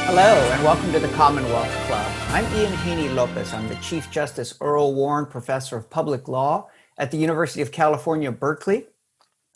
Hello, and welcome to the Commonwealth Club. I'm Ian Haney Lopez. I'm the Chief Justice Earl Warren Professor of Public Law at the University of California, Berkeley.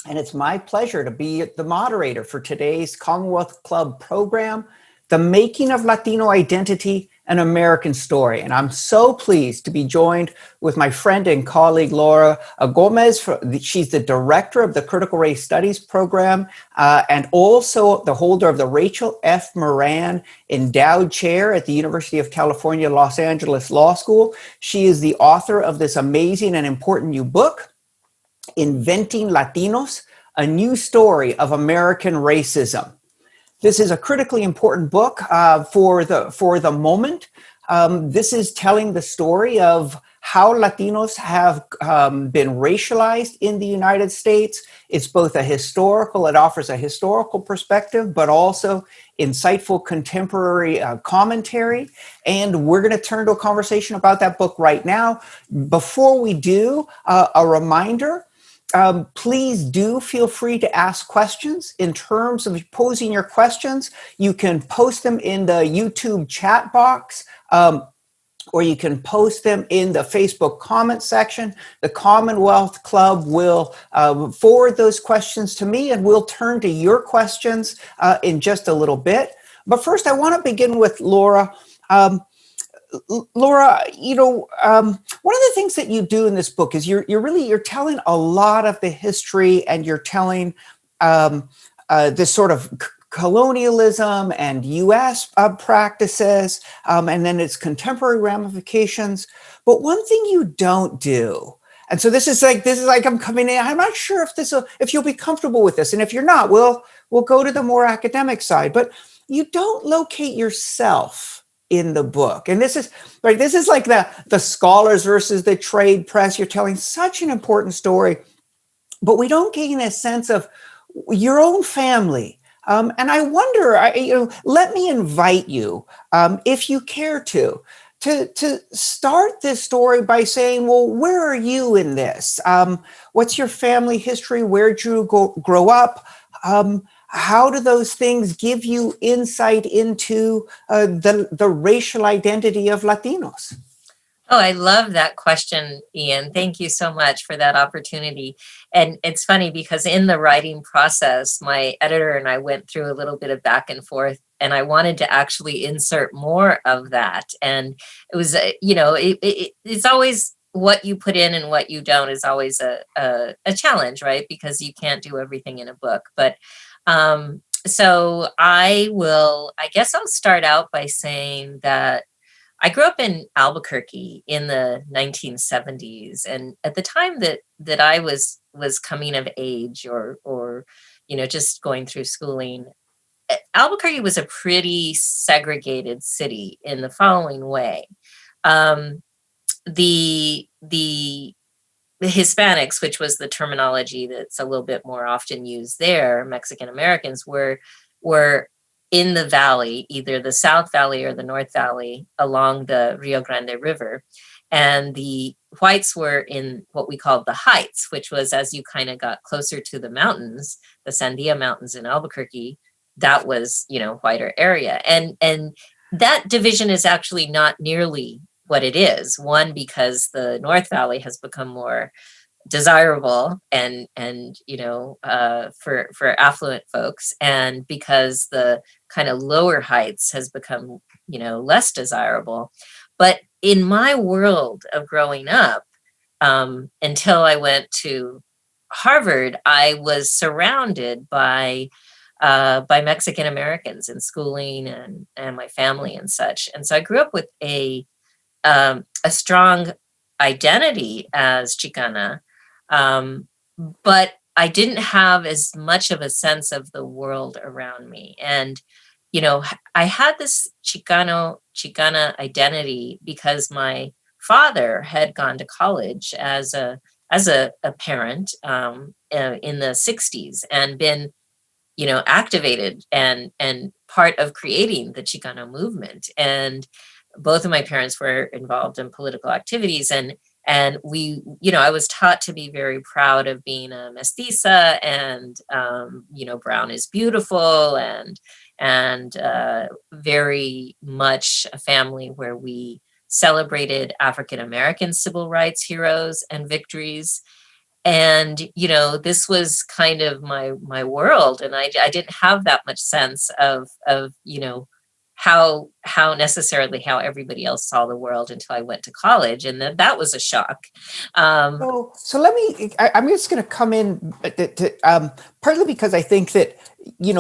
And it's my pleasure to be the moderator for today's Commonwealth Club program, The Making of Latino Identity, an American Story. And I'm so pleased to be joined with my friend and colleague, Laura Gomez. She's the director of the Critical Race Studies program and also the holder of the Rachel F. Moran Endowed Chair at the University of California, Los Angeles Law School. She is the author of this amazing and important new book, Inventing Latinos, a New Story of American Racism. This is a critically important book for the moment. This is telling the story of how Latinos have been racialized in the United States. It's both it offers a historical perspective, but also insightful contemporary commentary. And we're going to turn to a conversation about that book right now. Before we do, a reminder. Please do feel free to ask questions. In terms of posing your questions, you can post them in the YouTube chat box, or you can post them in the Facebook comment section. The Commonwealth Club will forward those questions to me, and we'll turn to your questions in just a little bit. But first, I want to begin with Laura. Laura, one of the things that you do in this book is you're telling a lot of the history, and you're telling this sort of colonialism and U.S. Practices, and then its contemporary ramifications. But one thing you don't do, and so this is like I'm coming in. I'm not sure if you'll be comfortable with this, and if you're not, we'll go to the more academic side. But you don't locate yourself in the book. And this is like the scholars versus the trade press. You're telling such an important story, but we don't gain a sense of your own family. And I wonder, let me invite you, if you care to start this story by saying, well, where are you in this? What's your family history? Where'd you grow up? How do those things give you insight into the racial identity of Latinos? Oh, I love that question, Ian. Thank you so much for that opportunity. And it's funny because in the writing process, my editor and I went through a little bit of back and forth, and I wanted to actually insert more of that. And it was, it's always what you put in and what you don't is always a challenge, right? Because you can't do everything in a book. But so I guess I'll start out by saying that I grew up in Albuquerque in the 1970s, and at the time that I was coming of age, or just going through schooling, Albuquerque was a pretty segregated city in the following way. The Hispanics, which was the terminology that's a little bit more often used there, Mexican Americans, were in the valley, either the South Valley or the North Valley along the Rio Grande River. And the whites were in what we called the Heights, which was as you kind of got closer to the mountains, the Sandia Mountains in Albuquerque, that was, whiter area. And that division is actually not nearly what it is. One, because the North Valley has become more desirable and for affluent folks, and because the kind of lower Heights has become less desirable. But in my world of growing up, until I went to Harvard, I was surrounded by Mexican Americans in schooling and my family and such. And so I grew up with a strong identity as Chicana, but I didn't have as much of a sense of the world around me. And, I had this Chicana identity because my father had gone to college as a parent in the 60s and been, activated and part of creating the Chicano movement. And both of my parents were involved in political activities, and and we, I was taught to be very proud of being a mestiza, and brown is beautiful, and very much a family where we celebrated African American civil rights heroes and victories. And this was kind of my world, and I didn't have that much sense of how necessarily how everybody else saw the world until I went to college, and that was a shock. So let me. I'm just going to come in partly because I think that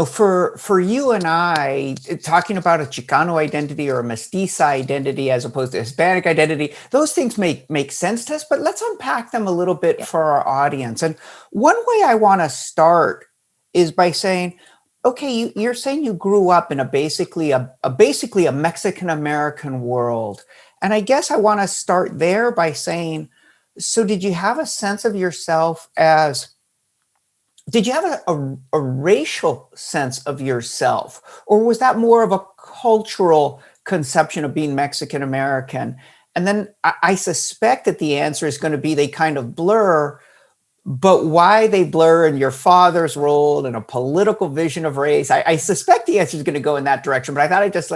for you and I, talking about a Chicano identity or a mestiza identity as opposed to Hispanic identity, those things make sense to us. But let's unpack them a little bit Yeah. for our audience. And one way I want to start is by saying, okay, you're saying you grew up in a basically a Mexican American world, and I guess I want to start there by saying, so did you have a sense of yourself as did you have a racial sense of yourself, or was that more of a cultural conception of being Mexican American? And then I suspect that the answer is going to be they kind of blur, but why they blur in your father's role and a political vision of race, I suspect the answer is going to go in that direction, but I thought I'd just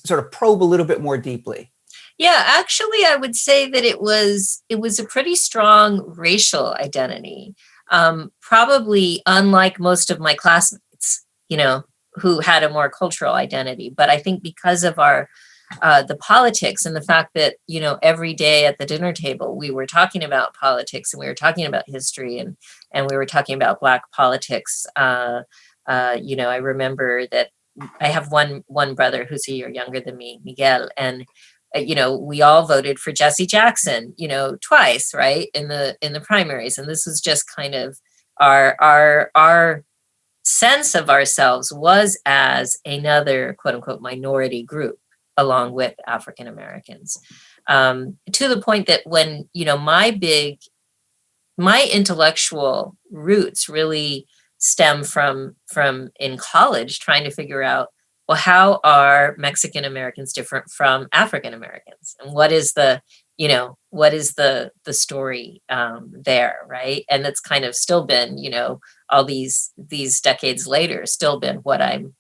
sort of probe a little bit more deeply. Yeah, actually, I would say that it was a pretty strong racial identity. Probably unlike most of my classmates, who had a more cultural identity. But I think because of our the politics and the fact that every day at the dinner table we were talking about politics, and we were talking about history, and we were talking about Black politics. I remember that I have one brother who's a year younger than me, Miguel, and we all voted for Jesse Jackson, twice, right, in the primaries, and this was just kind of our sense of ourselves was as another quote unquote minority group along with African Americans, to the point that when my intellectual roots really stem from in college trying to figure out, well, how are Mexican Americans different from African Americans, and what is the story there, right? And it's kind of still been all these decades later still been what I'm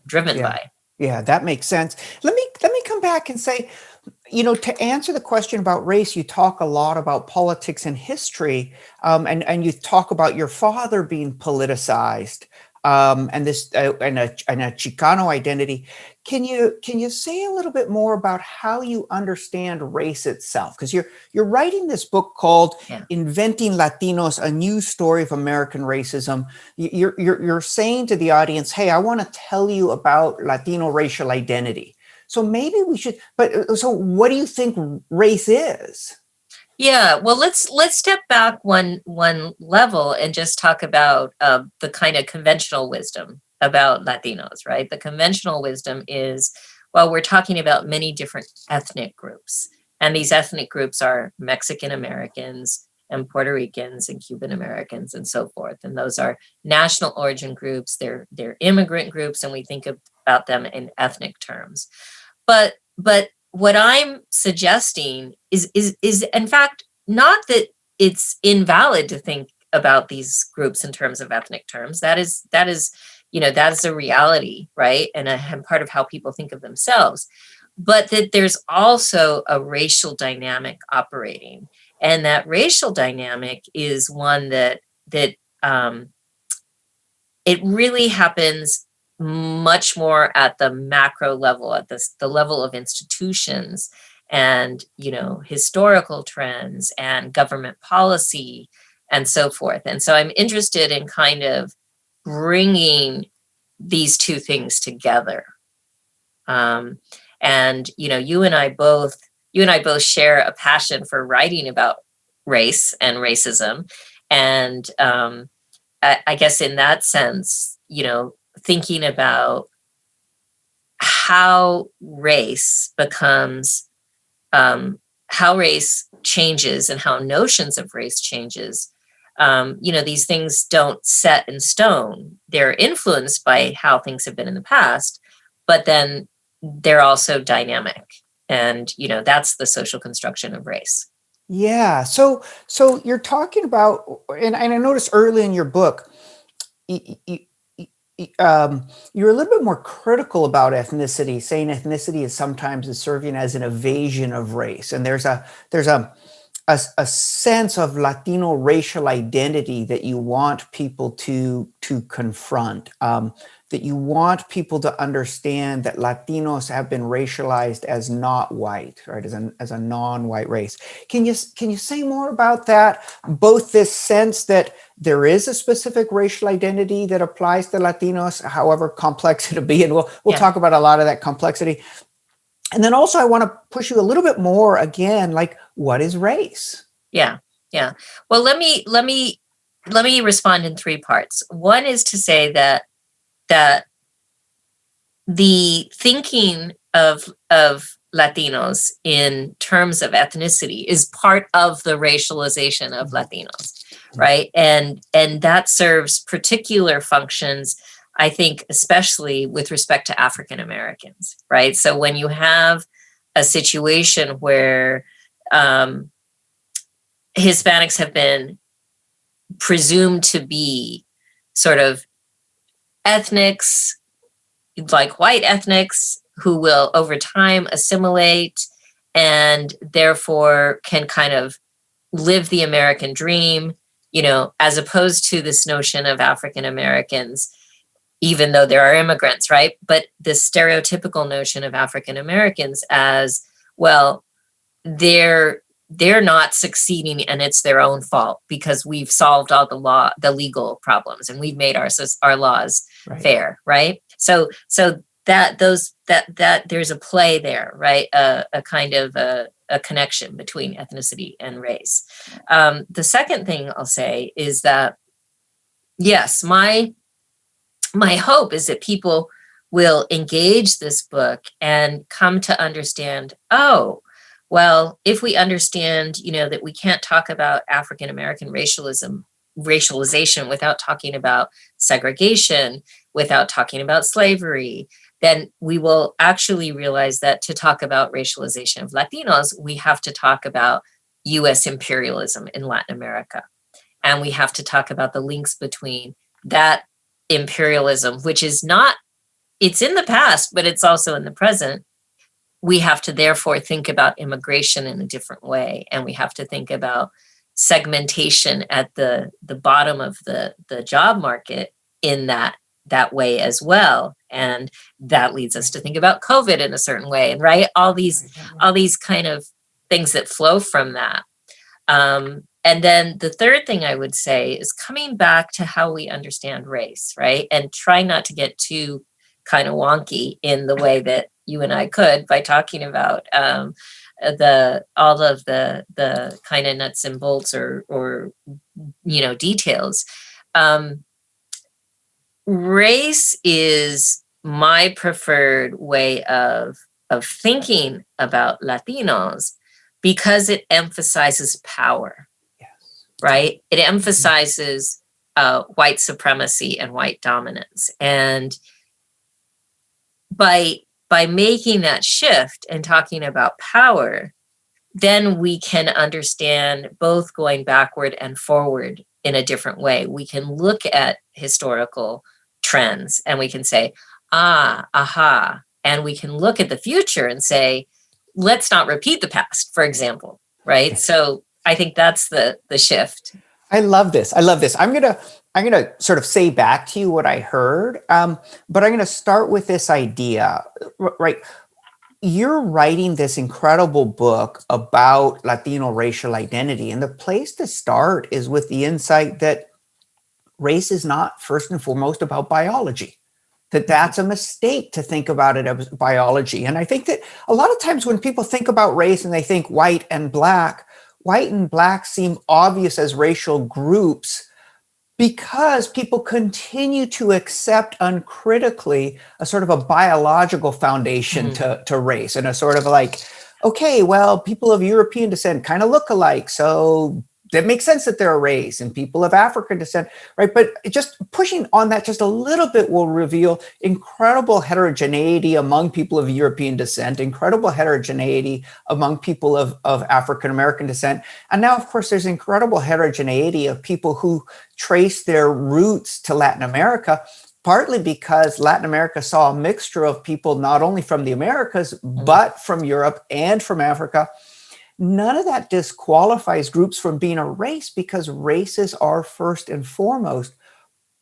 driven Yeah. by. Yeah, that makes sense. Let me come back and say, to answer the question about race, you talk a lot about politics and history, and you talk about your father being politicized, and this and a Chicano identity. Can you say a little bit more about how you understand race itself? Because you're writing this book called Yeah. "Inventing Latinos: A New Story of American Racism." You're saying to the audience, "Hey, I want to tell you about Latino racial identity." So maybe we should. But so, what do you think race is? Yeah, well, let's step back one level and just talk about the kind of conventional wisdom about Latinos, right? The conventional wisdom is, well, we're talking about many different ethnic groups, and these ethnic groups are Mexican Americans and Puerto Ricans and Cuban Americans and so forth, and those are national origin groups. They're immigrant groups, and we think about them in ethnic terms. But what I'm suggesting is in fact not that it's invalid to think about these groups in terms of ethnic terms. That is that is a reality, right? And part of how people think of themselves. But that there's also a racial dynamic operating, and that racial dynamic is one that it really happens much more at the macro level, at the level of institutions and historical trends and government policy and so forth. And so I'm interested in kind of bringing these two things together. Um, and you and I both share a passion for writing about race and racism, and I guess in that sense, thinking about how race becomes, how race changes and how notions of race changes. These things don't set in stone. They're influenced by how things have been in the past, but then they're also dynamic. And, that's the social construction of race. Yeah. So you're talking about, and I noticed early in your book, you're a little bit more critical about ethnicity, saying ethnicity is sometimes is serving as an evasion of race, and there's a sense of Latino racial identity that you want people to confront. That you want people to understand that Latinos have been racialized as not white, right? As a non-white race. Can you say more about that? Both this sense that there is a specific racial identity that applies to Latinos, however complex it'll be, and we'll Yeah. talk about a lot of that complexity. And then also I want to push you a little bit more again, like what is race? Yeah. Yeah. Well, let me respond in three parts. One is to say that the thinking of Latinos in terms of ethnicity is part of the racialization of Latinos, right? And that serves particular functions, I think, especially with respect to African Americans, right? So when you have a situation where Hispanics have been presumed to be sort of ethnics, like white ethnics, who will over time assimilate and therefore can kind of live the American dream, as opposed to this notion of African Americans, even though there are immigrants, right? But this stereotypical notion of African Americans as, well, they're not succeeding and it's their own fault because we've solved all the legal problems, and we've made our laws Right. fair, right? So that there's a play there, right? A kind of a connection between ethnicity and race. The second thing I'll say is that, yes, my hope is that people will engage this book and come to understand, oh, well, if we understand, that we can't talk about African American racialization without talking about segregation, without talking about slavery, then we will actually realize that to talk about racialization of Latinos, we have to talk about US imperialism in Latin America. And we have to talk about the links between that imperialism, which is not, it's in the past, but it's also in the present. We have to therefore think about immigration in a different way. And we have to think about segmentation at the bottom of the job market in that way as well. And that leads us to think about COVID in a certain way, and right, all these kind of things that flow from that. And then the third thing I would say is coming back to how we understand race, right? And try not to get too kind of wonky in the way that you and I could by talking about all of the kind of nuts and bolts or details. Race is my preferred way of thinking about Latinos because it emphasizes power. Yes. Right? It emphasizes white supremacy and white dominance. And by making that shift and talking about power, then we can understand both going backward and forward in a different way. We can look at historical trends and we can say, aha, and we can look at the future and say, let's not repeat the past, for example, right? So I think that's the shift. I love this. I'm gonna sort of say back to you what I heard, but I'm gonna start with this idea, right? You're writing this incredible book about Latino racial identity, and the place to start is with the insight that race is not first and foremost about biology. That's a mistake to think about it as biology. And I think that a lot of times when people think about race and they think white and black seem obvious as racial groups because people continue to accept uncritically a sort of a biological foundation to race, and a sort of like, okay, well, people of European descent kind of look alike, so that makes sense that they're a race and people of African descent, right? But just pushing on that just a little bit will reveal incredible heterogeneity among people of European descent, incredible heterogeneity among people of African American descent. And now, of course, there's incredible heterogeneity of people who trace their roots to Latin America, partly because Latin America saw a mixture of people not only from the Americas, but from Europe and from Africa. None of that disqualifies groups from being a race, because races are first and foremost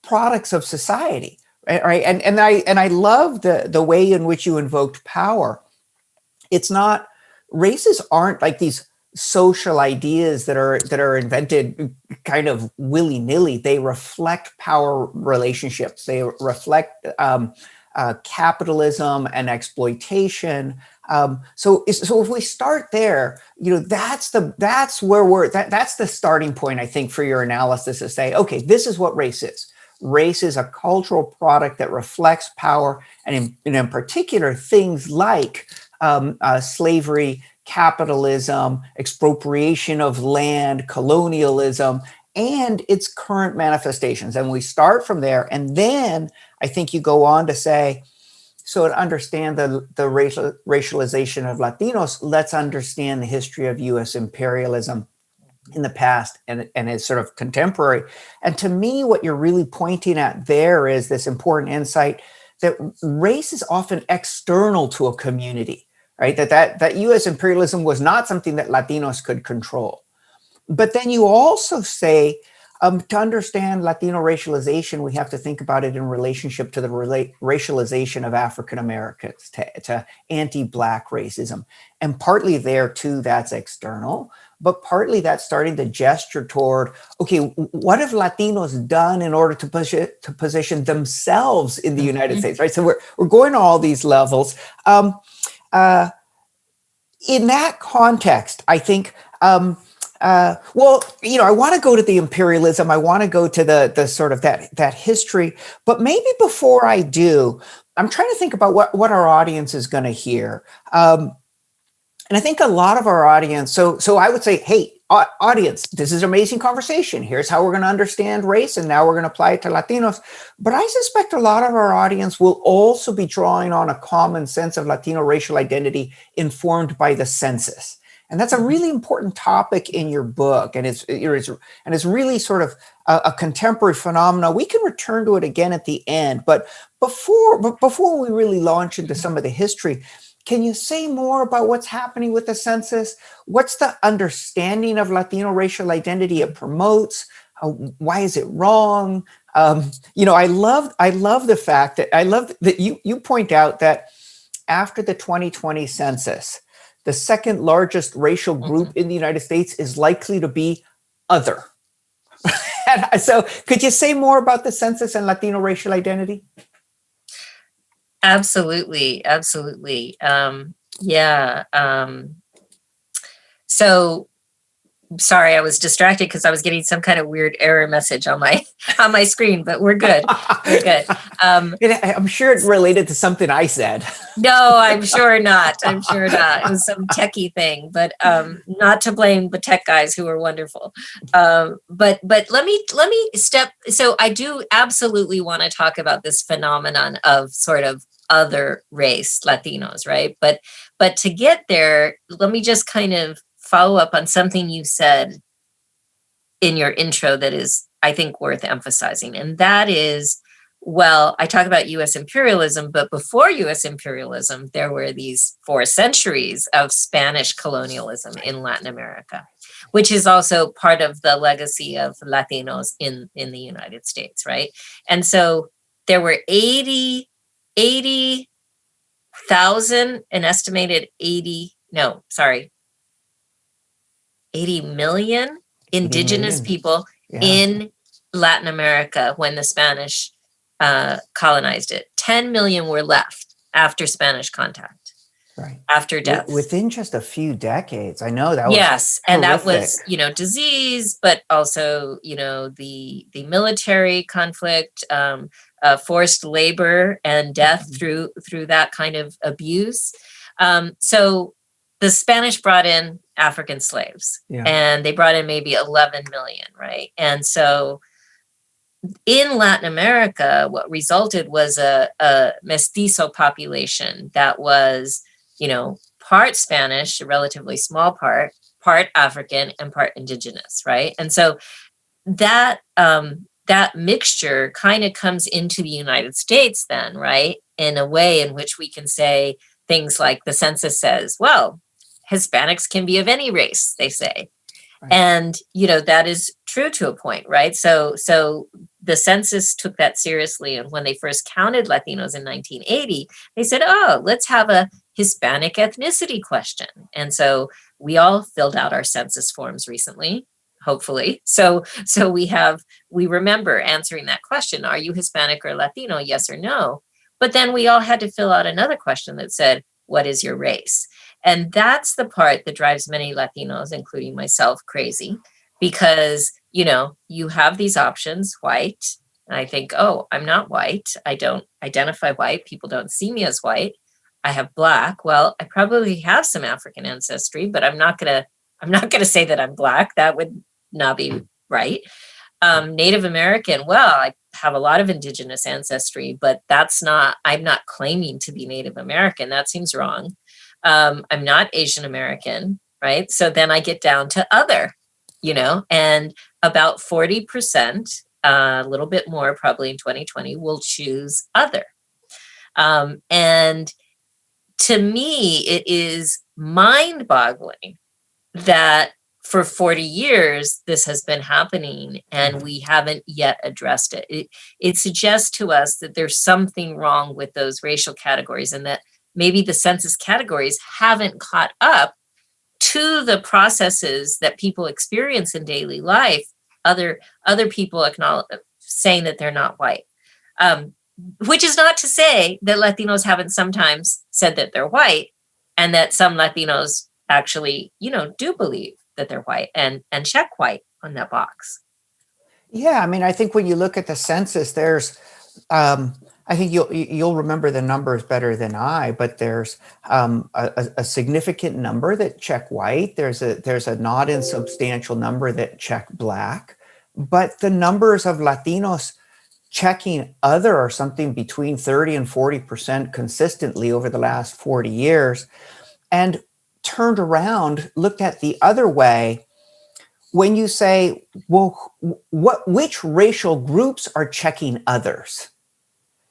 products of society, right? And I love the way in which you invoked power. It's not, races aren't like these social ideas that are invented kind of willy-nilly. They reflect power relationships. They reflect capitalism and exploitation. So if we start there, that's the starting point, I think, for your analysis, to say, okay, this is what race is. Race is a cultural product that reflects power, and in particular, things like slavery, capitalism, expropriation of land, colonialism, and its current manifestations. And we start from there. And then I think you go on to say, so to understand the racialization of Latinos, let's understand the history of U.S. imperialism in the past and its sort of contemporary. And to me, what you're really pointing at there is this important insight that race is often external to a community, right? That U.S. imperialism was not something that Latinos could control. But then you also say, to understand Latino racialization, we have to think about it in relationship to the racialization of African Americans, to anti-Black racism. And partly there too, that's external, but partly that's starting to gesture toward, okay, what have Latinos done in order to position themselves in the United States, right? So we're going to all these levels. In that context, I think, I want to go to the imperialism. I want to go to the sort of that history. But maybe before I do, I'm trying to think about what our audience is going to hear. And I think a lot of our audience, so I would say, hey, audience, this is an amazing conversation. Here's how we're going to understand race, and now we're going to apply it to Latinos. But I suspect a lot of our audience will also be drawing on a common sense of Latino racial identity informed by the census. And that's a really important topic in your book. And it's really sort of a contemporary phenomenon. We can return to it again at the end. But before we really launch into some of the history, can you say more about what's happening with the census? What's the understanding of Latino racial identity it promotes? Why is it wrong? I love the fact that you point out that after the 2020 census, the second largest racial group in the United States is likely to be other. So could you say more about the census and Latino racial identity? Absolutely. So sorry, I was distracted because I was getting some kind of weird error message on my screen, but we're good. I'm sure it's related to something I said. No, I'm sure not. It was some techie thing, but not to blame the tech guys who are wonderful. But let me step. So I do absolutely want to talk about this phenomenon of sort of other race Latinos, right? But to get there, let me just kind of follow up on something you said in your intro that is, I think, worth emphasizing. And that is, well, I talk about US imperialism, but before US imperialism, there were these 4 centuries of Spanish colonialism in Latin America, which is also part of the legacy of Latinos in the United States, right? And so there were 80,000, an estimated 80 million indigenous people in Latin America when the Spanish colonized it. 10 million were left after Spanish contact, right? After death. Within just a few decades. I know that was yes, and horrific. that was, disease, but also, the military conflict, forced labor and death through that kind of abuse. So the Spanish brought in African slaves. Yeah. And they brought in maybe 11 million, right? And so in Latin America, what resulted was a mestizo population that was, part Spanish, a relatively small part African, and part indigenous, right? And so that that mixture kind of comes into the United States then, right? In a way in which we can say things like the census says, well, Hispanics can be of any race, they say. Right. And, that is true to a point, right? So the census took that seriously. And when they first counted Latinos in 1980, they said, oh, let's have a Hispanic ethnicity question. And so we all filled out our census forms recently, hopefully. So we remember answering that question. Are you Hispanic or Latino? Yes or no. But then we all had to fill out another question that said, what is your race? And that's the part that drives many Latinos, including myself, crazy, because, you have these options, white. And I think, oh, I'm not white. I don't identify white. People don't see me as white. I have Black. Well, I probably have some African ancestry, but I'm not gonna say that I'm Black. That would not be right. Native American. Well, I have a lot of indigenous ancestry, but I'm not claiming to be Native American. That seems wrong. I'm not Asian American, right? So then I get down to other, and about 40%, a little bit more probably in 2020, will choose other. And to me, it is mind-boggling that for 40 years, this has been happening and we haven't yet addressed it. It suggests to us that there's something wrong with those racial categories and that maybe the census categories haven't caught up to the processes that people experience in daily life. Other people acknowledge saying that they're not white, which is not to say that Latinos haven't sometimes said that they're white, and that some Latinos actually, do believe that they're white and check white on that box. Yeah, I mean, I think when you look at the census, there's I think you'll remember the numbers better than I, but there's a significant number that check white. There's a not insubstantial number that check Black, but the numbers of Latinos checking other are something between 30 and 40% consistently over the last 40 years. And turned around, looked at the other way, when you say, well, which racial groups are checking others?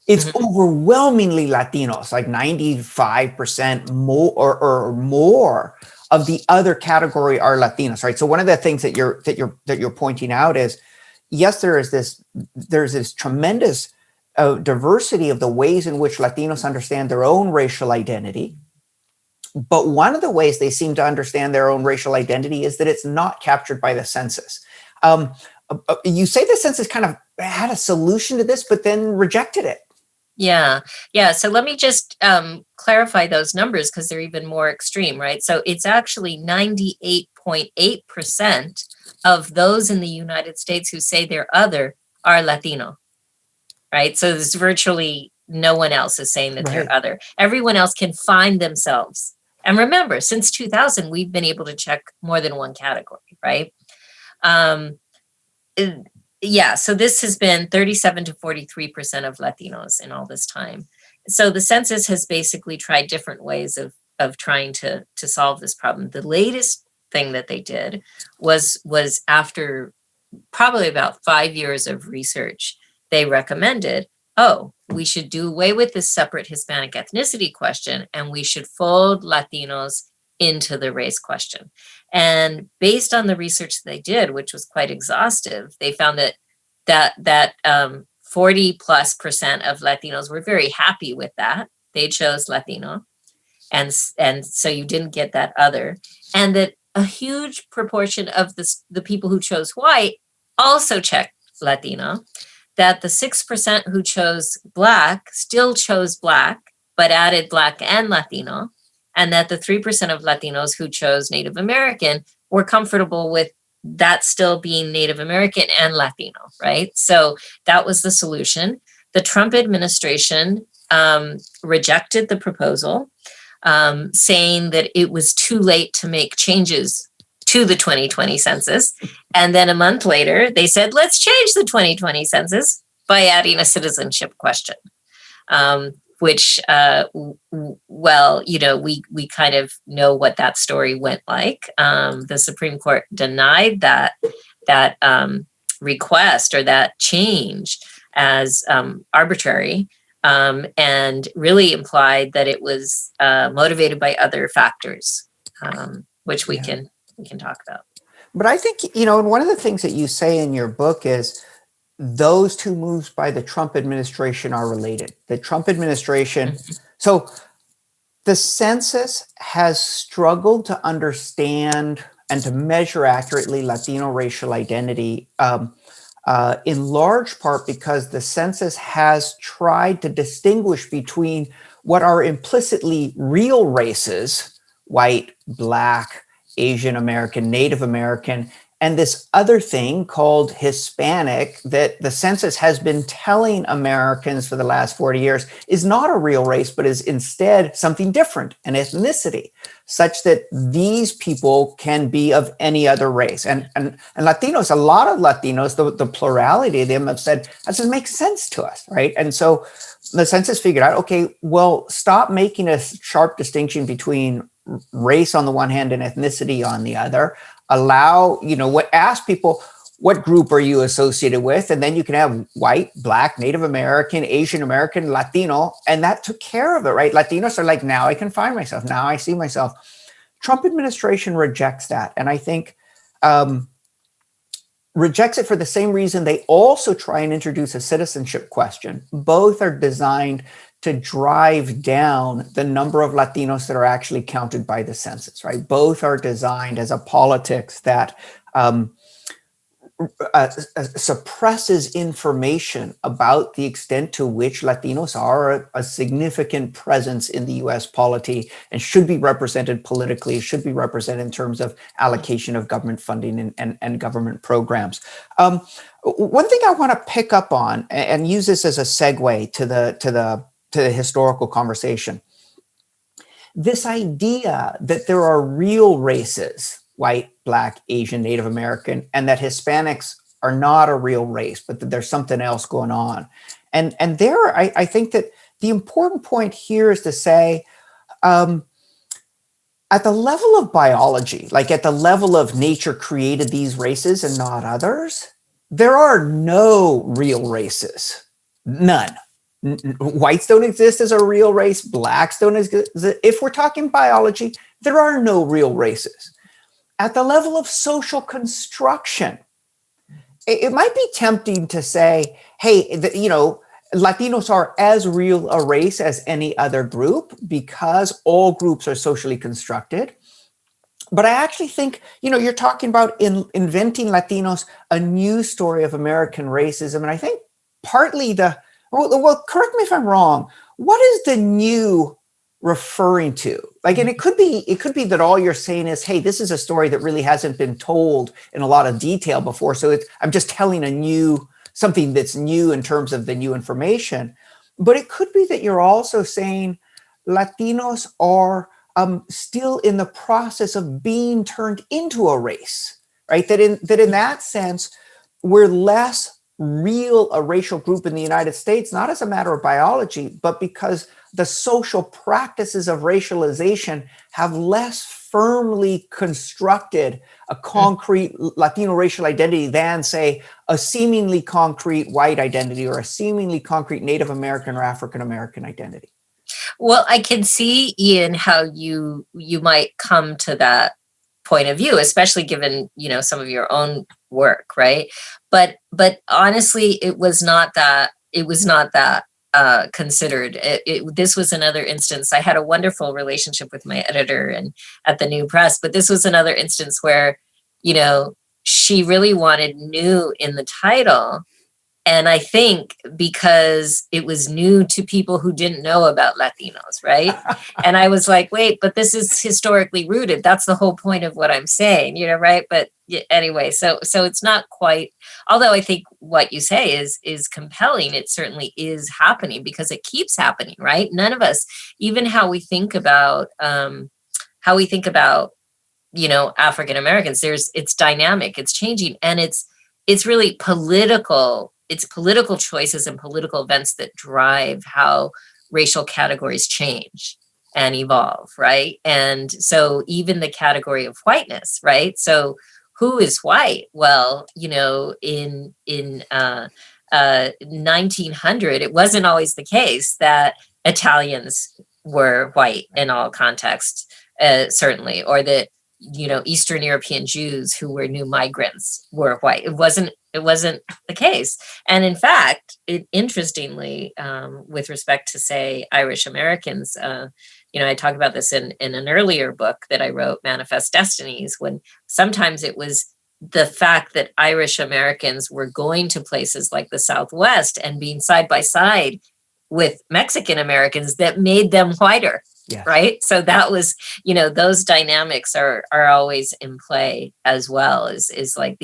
It's overwhelmingly Latinos, like 95% more or more of the other category are Latinos, right? So one of the things that you're pointing out is, yes, there's this tremendous diversity of the ways in which Latinos understand their own racial identity. But one of the ways they seem to understand their own racial identity is that it's not captured by the census. You say the census kind of had a solution to this, but then rejected it. Yeah. So let me just clarify those numbers because they're even more extreme, right? So it's actually 98.8% of those in the United States who say they're other are Latino, right? So there's virtually no one else is saying that they're other. Everyone else can find themselves. And remember, since 2000, we've been able to check more than one category, right? So this has been 37 to 43% of Latinos in all this time. So the census has basically tried different ways of trying to solve this problem. The latest thing that they did was after probably about 5 years of research, they recommended, we should do away with this separate Hispanic ethnicity question, and we should fold Latinos into the race question. And based on the research they did, which was quite exhaustive, they found that 40+% of Latinos were very happy with that. They chose Latino. And so you didn't get that other. And that a huge proportion of the people who chose white also checked Latino. That the 6% who chose Black still chose Black, but added Black and Latino. And that the 3% of Latinos who chose Native American were comfortable with that still being Native American and Latino, right? So that was the solution. The Trump administration rejected the proposal. saying that it was too late to make changes to the 2020 census. And then a month later, they said, let's change the 2020 census by adding a citizenship question. Which, well, we kind of know what that story went like. The Supreme Court denied that request or that change as arbitrary, and really implied that it was motivated by other factors, which we can talk about. But I think, one of the things that you say in your book is those two moves by the Trump administration are related. The Trump administration, so the census has struggled to understand and to measure accurately Latino racial identity, in large part because the census has tried to distinguish between what are implicitly real races, white, Black, Asian American, Native American, and this other thing called Hispanic that the census has been telling Americans for the last 40 years is not a real race, but is instead something different, an ethnicity, such that these people can be of any other race. And Latinos, a lot of Latinos, the plurality of them have said, that doesn't make sense to us, right? And so the census figured out, okay, well, stop making a sharp distinction between race on the one hand and ethnicity on the other. Allow, ask people, what group are you associated with? And then you can have white, Black, Native American, Asian American, Latino, and that took care of it, right? Latinos are like, now I can find myself. Now I see myself. Trump administration rejects that. And I think rejects it for the same reason they also try and introduce a citizenship question. Both are designed to drive down the number of Latinos that are actually counted by the census, right? Both are designed as a politics that suppresses information about the extent to which Latinos are a significant presence in the US polity and should be represented politically, should be represented in terms of allocation of government funding and government programs. One thing I want to pick up on and use this as a segue to the historical conversation. This idea that there are real races, white, Black, Asian, Native American, and that Hispanics are not a real race, but that there's something else going on. And there, I think that the important point here is to say, at the level of biology, like at the level of nature created these races and not others, there are no real races, none. Whites don't exist as a real race. Blacks don't exist. If we're talking biology, there are no real races. At the level of social construction, it might be tempting to say, hey, Latinos are as real a race as any other group because all groups are socially constructed. But I actually think, you're talking about inventing Latinos a new story of American racism. And I think partly well, correct me if I'm wrong. What is the new referring to? Like, and it could be that all you're saying is, hey, this is a story that really hasn't been told in a lot of detail before. So I'm just telling something that's new in terms of the new information. But it could be that you're also saying Latinos are still in the process of being turned into a race, right? That in that sense, we're less real a racial group in the United States, not as a matter of biology, but because the social practices of racialization have less firmly constructed a concrete Latino racial identity than, say, a seemingly concrete white identity or a seemingly concrete Native American or African American identity. Well, I can see, Ian, how you might come to that point of view, especially given, some of your own work, right? But honestly, it was not that considered. This was another instance. I had a wonderful relationship with my editor and at the New Press, but this was another instance where, she really wanted new in the title, And I think because it was new to people who didn't know about Latinos, right? And I was like, wait, but this is historically rooted. That's the whole point of what I'm saying, right? But anyway, so it's not quite. Although I think what you say is compelling. It certainly is happening because it keeps happening, right? None of us, even how we think about African Americans, it's dynamic, it's changing, and it's really political. It's political choices and political events that drive how racial categories change and evolve, right? And so even the category of whiteness, right? So who is white? Well, in 1900, it wasn't always the case that Italians were white in all contexts, certainly, or that Eastern European Jews who were new migrants were white. It wasn't the case. And in fact, interestingly, with respect to, say, Irish Americans, I talk about this in an earlier book that I wrote, Manifest Destinies, when sometimes it was the fact that Irish Americans were going to places like the Southwest and being side by side with Mexican Americans that made them whiter. Yes. Right. So that was, those dynamics are always in play as well, is like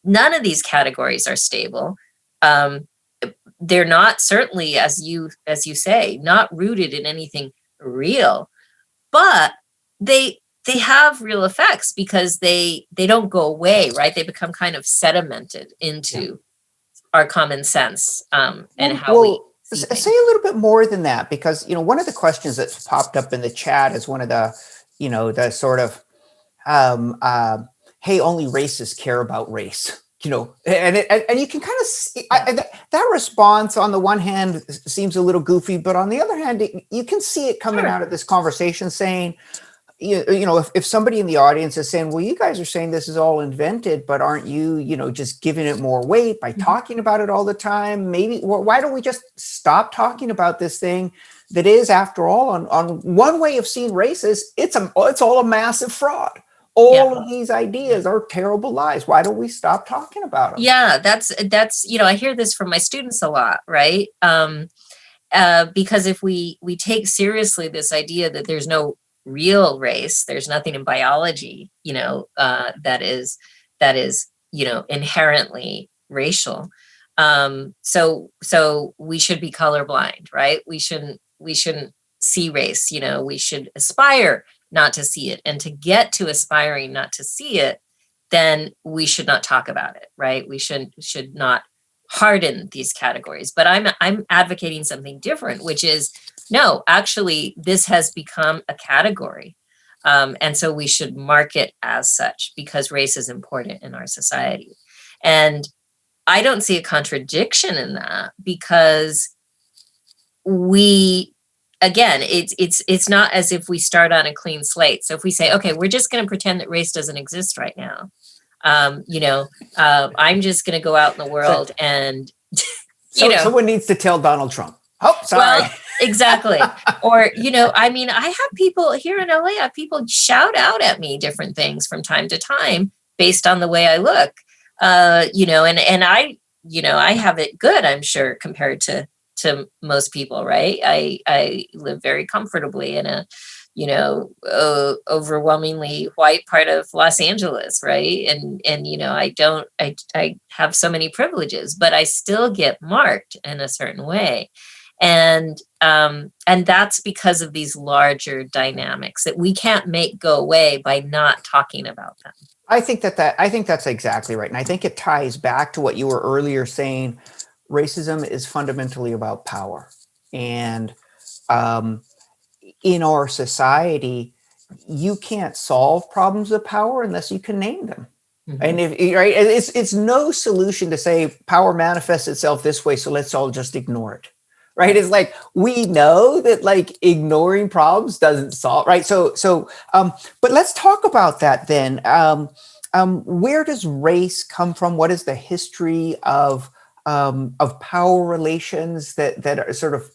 none of these categories are stable. They're not, certainly, as you say, not rooted in anything real, but they have real effects because they don't go away, right? They become kind of sedimented into our common sense, and how we say a little bit more than that, because one of the questions that's popped up in the chat is one of the the sort of hey, only racists care about race, and you can kind of see that response on the one hand seems a little goofy, but on the other hand, you can see it coming out of this conversation saying, if somebody in the audience is saying, well, you guys are saying this is all invented, but aren't you, just giving it more weight by talking about it all the time? Maybe, why don't we just stop talking about this thing that is, after all, on one way of seeing races, it's all a massive fraud. All of these ideas are terrible lies. Why don't we stop talking about them? Yeah, that's I hear this from my students a lot, right? Because if we take seriously this idea that there's no real race, there's nothing in biology, that is inherently racial. So we should be colorblind, right? We shouldn't see race. We should aspire not to see it, and to get to aspiring not to see it, then we should not talk about it, right? We should not harden these categories. But I'm advocating something different, which is, no, actually, this has become a category. And so we should mark it as such because race is important in our society. And I don't see a contradiction in that, because again, it's not as if we start on a clean slate. So if we say, okay, we're just going to pretend that race doesn't exist right now. I'm just going to go out in the world and, someone needs to tell Donald Trump. Oh, sorry. Well, exactly. Or, I have people here in LA, I have people shout out at me different things from time to time based on the way I look, and I have it good, I'm sure, compared to most people, right? I live very comfortably in a, overwhelmingly white part of Los Angeles, right? And I have so many privileges, but I still get marked in a certain way. And that's because of these larger dynamics that we can't make go away by not talking about them. I think that's exactly right. And I think it ties back to what you were earlier saying. Racism is fundamentally about power. And in our society, you can't solve problems of power unless you can name them. Mm-hmm. And it's no solution to say power manifests itself this way, so let's all just ignore it. Right. It's like, we know that ignoring problems doesn't solve. Right. So, but let's talk about that then. Where does race come from? What is the history of power relations that are sort of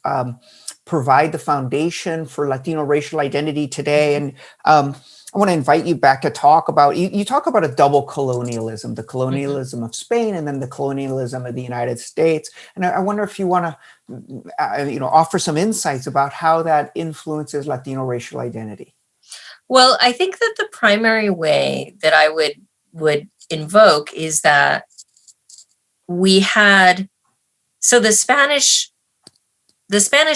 provide the foundation for Latino racial identity today? And I want to invite you back to talk about, you talk about a double colonialism, the colonialism of Spain and then the colonialism of the United States. And I wonder if you want to, offer some insights about how that influences Latino racial identity. Well, I think that the primary way that I would invoke is that we had, so the Spanish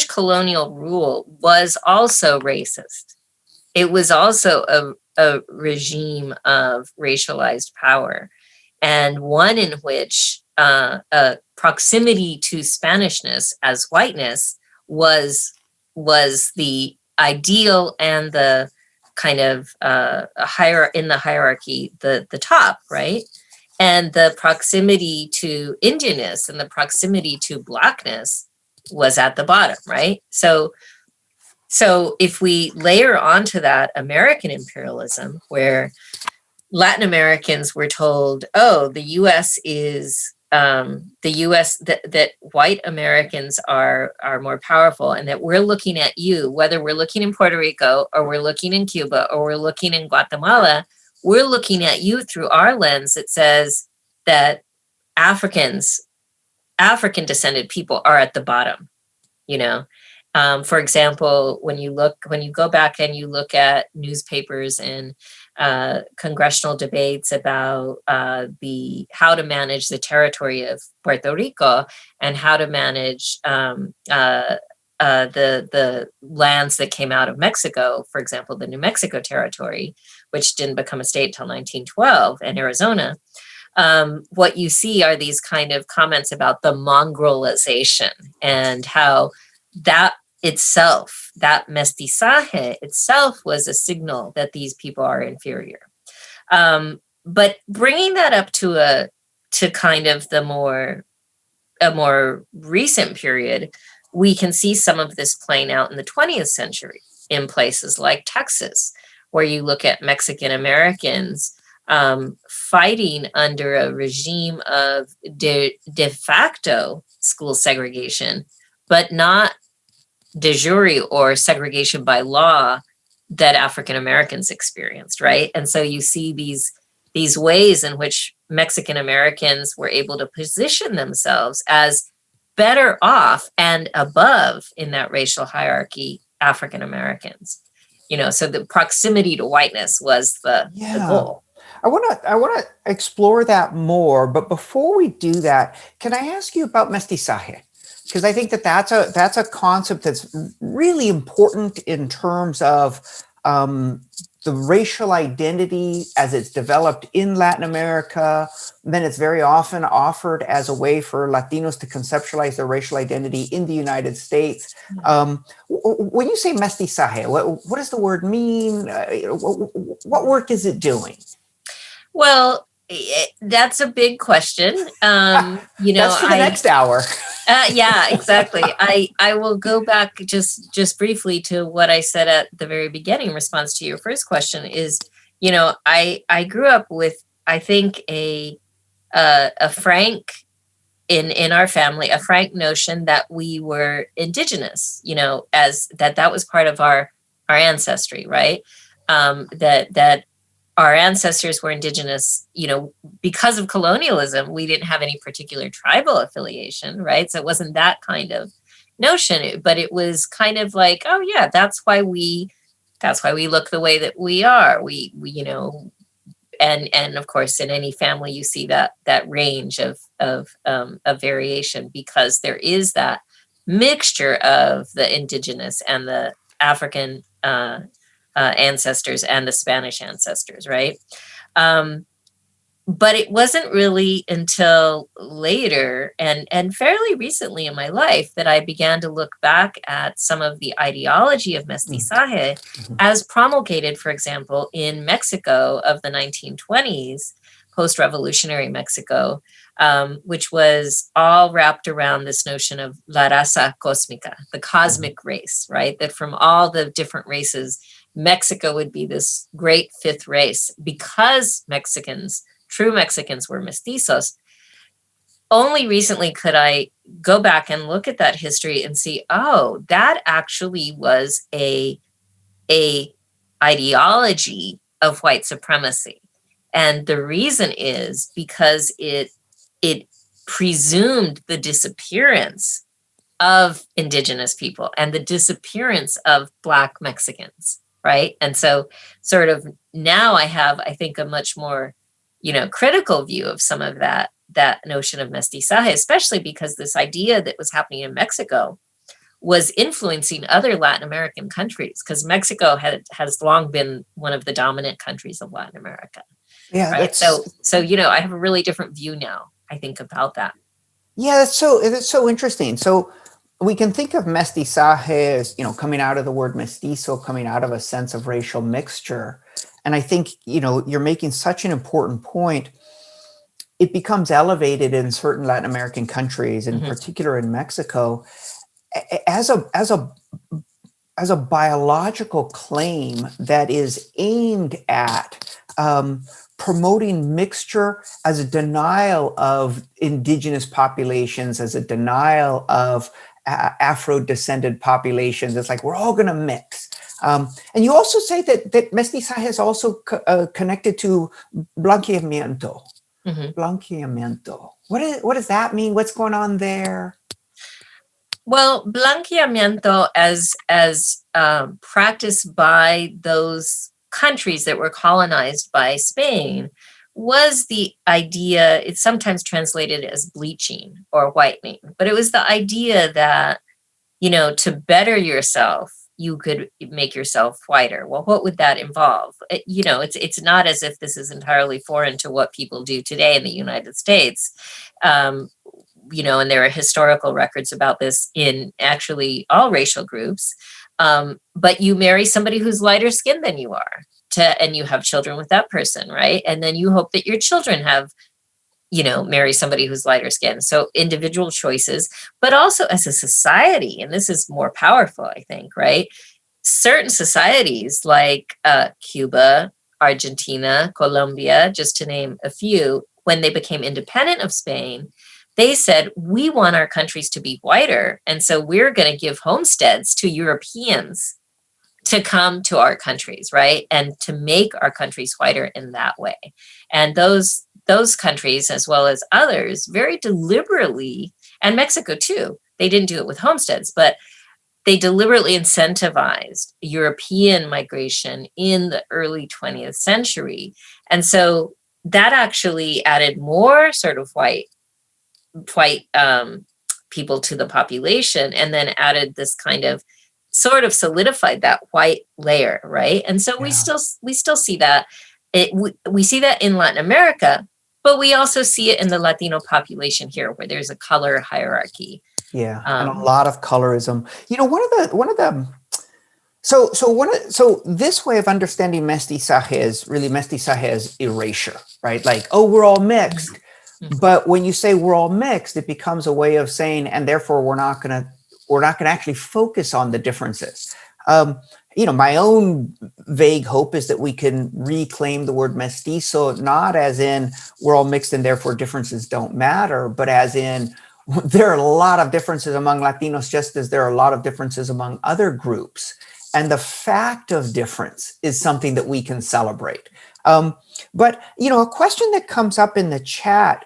colonial rule was also racist. It was also a regime of racialized power, and one in which proximity to Spanishness as whiteness was the ideal and the kind of in the hierarchy, the top, right? And the proximity to Indianness and the proximity to Blackness was at the bottom, right? So if we layer onto that American imperialism, where Latin Americans were told, oh, the U.S. is that white Americans are more powerful, and that we're looking at you, whether we're looking in Puerto Rico or we're looking in Cuba or we're looking in Guatemala, we're looking at you through our lens that says that African descended people are at the bottom, you know. For example, when you go back and you look at newspapers and congressional debates about how to manage the territory of Puerto Rico and how to manage the lands that came out of Mexico, for example, the New Mexico territory, which didn't become a state until 1912, and Arizona. What you see are these kind of comments about the mongrelization and how that itself, that mestizaje itself, was a signal that these people are inferior. But bringing that up to kind of a more recent period, we can see some of this playing out in the 20th century in places like Texas, where you look at Mexican Americans fighting under a regime of de facto school segregation, but not de jure or segregation by law that African Americans experienced, right? And so you see these ways in which Mexican Americans were able to position themselves as better off and above in that racial hierarchy African Americans. You know, so the proximity to whiteness was the goal. I want to explore that more, but before we do that, can I ask you about mestizaje? Because I think that's a concept that's really important in terms of the racial identity as it's developed in Latin America. Then it's very often offered as a way for Latinos to conceptualize their racial identity in the United States. When you say mestizaje, what does the word mean? What work is it doing? Well, that's a big question. That's for the next hour. Yeah, exactly. I will go back just briefly to what I said at the very beginning in response to your first question is, I grew up with, I think, a frank in our family, a frank notion that we were indigenous, as that was part of our ancestry, right? That our ancestors were indigenous, because of colonialism. We didn't have any particular tribal affiliation, right? So it wasn't that kind of notion, but it was kind of like, oh yeah, that's why we look the way that we are. We and of course, in any family, you see that range of variation, because there is that mixture of the indigenous and the African ancestors and the Spanish ancestors, right? But it wasn't really until later and fairly recently in my life that I began to look back at some of the ideology of mestizaje as promulgated, for example, in Mexico of the 1920s, post-revolutionary Mexico, which was all wrapped around this notion of la raza cósmica, the cosmic race, right? That from all the different races, Mexico would be this great fifth race because true Mexicans were mestizos. Only recently could I go back and look at that history and see, that actually was a ideology of white supremacy. And the reason is because it presumed the disappearance of indigenous people and the disappearance of Black Mexicans, right? And so sort of now I have, I think, a much more, critical view of some of that notion of mestizaje, especially because this idea that was happening in Mexico was influencing other Latin American countries, because Mexico has long been one of the dominant countries of Latin America. Yeah, right. So I have a really different view now, I think, about that. Yeah, that's so interesting. So we can think of mestizaje as, coming out of the word mestizo, coming out of a sense of racial mixture. And I think, you're making such an important point. It becomes elevated in certain Latin American countries, in particular in Mexico, as a biological claim that is aimed at promoting mixture, as a denial of indigenous populations, as a denial of Afro-descended populations. It's like, we're all going to mix. And you also say that mestizaje is also connected to blanqueamiento. Blanqueamiento. What does that mean? What's going on there? Well, blanqueamiento, as practiced by those countries that were colonized by Spain, was the idea, it's sometimes translated as bleaching or whitening, but it was the idea that, to better yourself, you could make yourself whiter. Well, what would that involve? It's not as if this is entirely foreign to what people do today in the United States. And there are historical records about this in actually all racial groups. But you marry somebody who's lighter skinned than you are, and you have children with that person, right? And then you hope that your children have, marry somebody who's lighter skinned. So individual choices, but also as a society, and this is more powerful, I think, right? Certain societies like Cuba, Argentina, Colombia, just to name a few, when they became independent of Spain, they said, we want our countries to be whiter. And so we're going to give homesteads to Europeans to come to our countries, right? And to make our countries whiter in that way. And those countries, as well as others, very deliberately, and Mexico too, they didn't do it with homesteads, but they deliberately incentivized European migration in the early 20th century. And so that actually added more sort of white people to the population, and then added this kind of sort of solidified that white layer, right? And so we still see that. We see that in Latin America, but we also see it in the Latino population here, where there's a color hierarchy. Yeah, and a lot of colorism. So this way of understanding mestizaje is erasure, right? Like, oh, we're all mixed. Mm-hmm. But when you say we're all mixed, it becomes a way of saying, and therefore we're not going to actually focus on the differences. My own vague hope is that we can reclaim the word mestizo, not as in we're all mixed and therefore differences don't matter, but as in there are a lot of differences among Latinos, just as there are a lot of differences among other groups. And the fact of difference is something that we can celebrate. But a question that comes up in the chat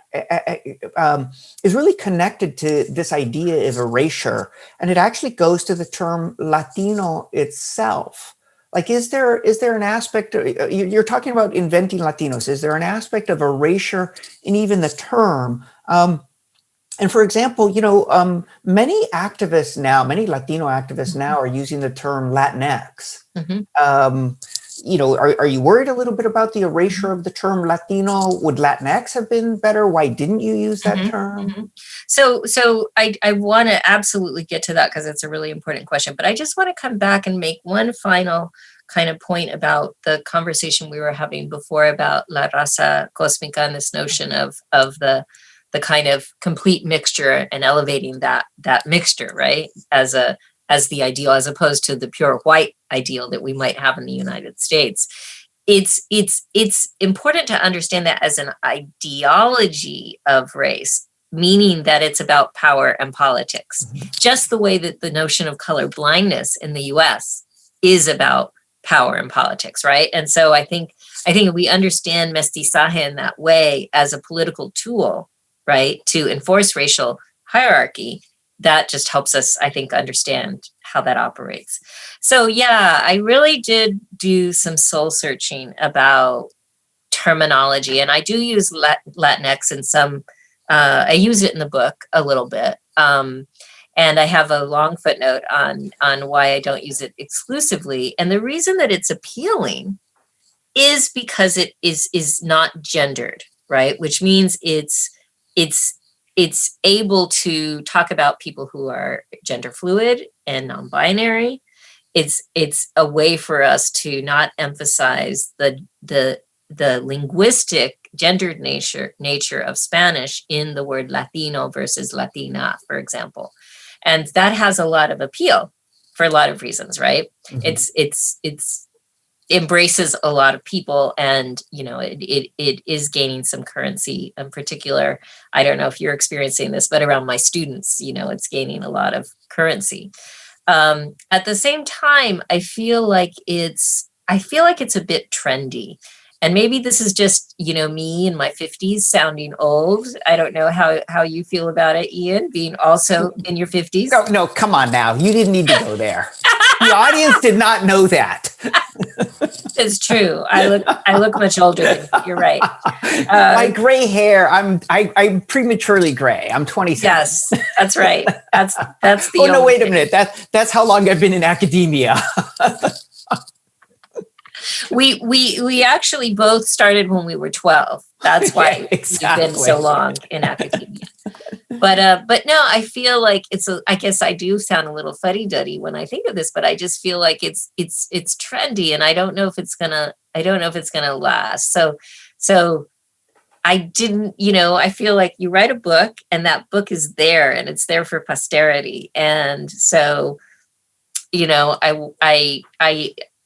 is really connected to this idea of erasure, and it actually goes to the term Latino itself. Like, is there an aspect you're talking about inventing Latinos? Is there an aspect of erasure in even the term? And for example, many activists now, many Latino activists now are using the term Latinx. Mm-hmm. Are you worried a little bit about the erasure of the term Latino? Would Latinx have been better? Why didn't you use that term? Mm-hmm. So I want to absolutely get to that, because it's a really important question. But I just want to come back and make one final kind of point about the conversation we were having before about La Raza Cósmica and this notion of the kind of complete mixture and elevating that mixture, right, as the ideal, as opposed to the pure white ideal that we might have in the United States. It's important to understand that as an ideology of race, meaning that it's about power and politics, just the way that the notion of color blindness in the US is about power and politics, right? And so I think I think if we understand mestizaje in that way as a political tool, right, to enforce racial hierarchy, that just helps us, I think, understand how that operates. So yeah, I really did do some soul searching about terminology, and I do use Latinx in some. I use it in the book a little bit, and I have a long footnote on why I don't use it exclusively. And the reason that it's appealing is because it is not gendered, right? Which means it's it's able to talk about people who are gender fluid and non-binary. It's a way for us to not emphasize the linguistic gendered nature of Spanish in the word Latino versus Latina, for example. And that has a lot of appeal for a lot of reasons, right? Mm-hmm. It's embraces a lot of people, and it is gaining some currency. In particular, I don't know if you're experiencing this, but around my students, it's gaining a lot of currency. At the same time, I feel like it's a bit trendy. And maybe this is just, me in my 50s sounding old. I don't know how you feel about it, Ian, being also in your 50s. No, come on now. You didn't need to go there. The audience did not know that. It's true. I look much older than you. You're right. My gray hair, I'm prematurely gray. I'm 27. Yes, that's right. That's the Oh, no, wait a minute. That's how long I've been in academia. We actually both started when we were 12. That's why exactly. We've been so long in academia. But no, I feel like I guess I do sound a little fuddy-duddy when I think of this, but I just feel like it's trendy, and I don't know if it's gonna last. So I didn't, I feel like you write a book and that book is there and it's there for posterity. And so, I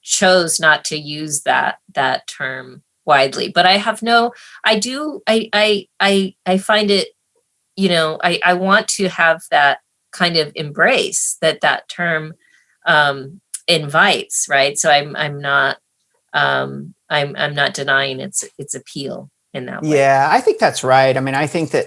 chose not to use that term widely, but I find it, I want to have that kind of embrace that term invites, right? So I'm not denying its appeal in that way. Yeah, I think that's right. I mean, I think that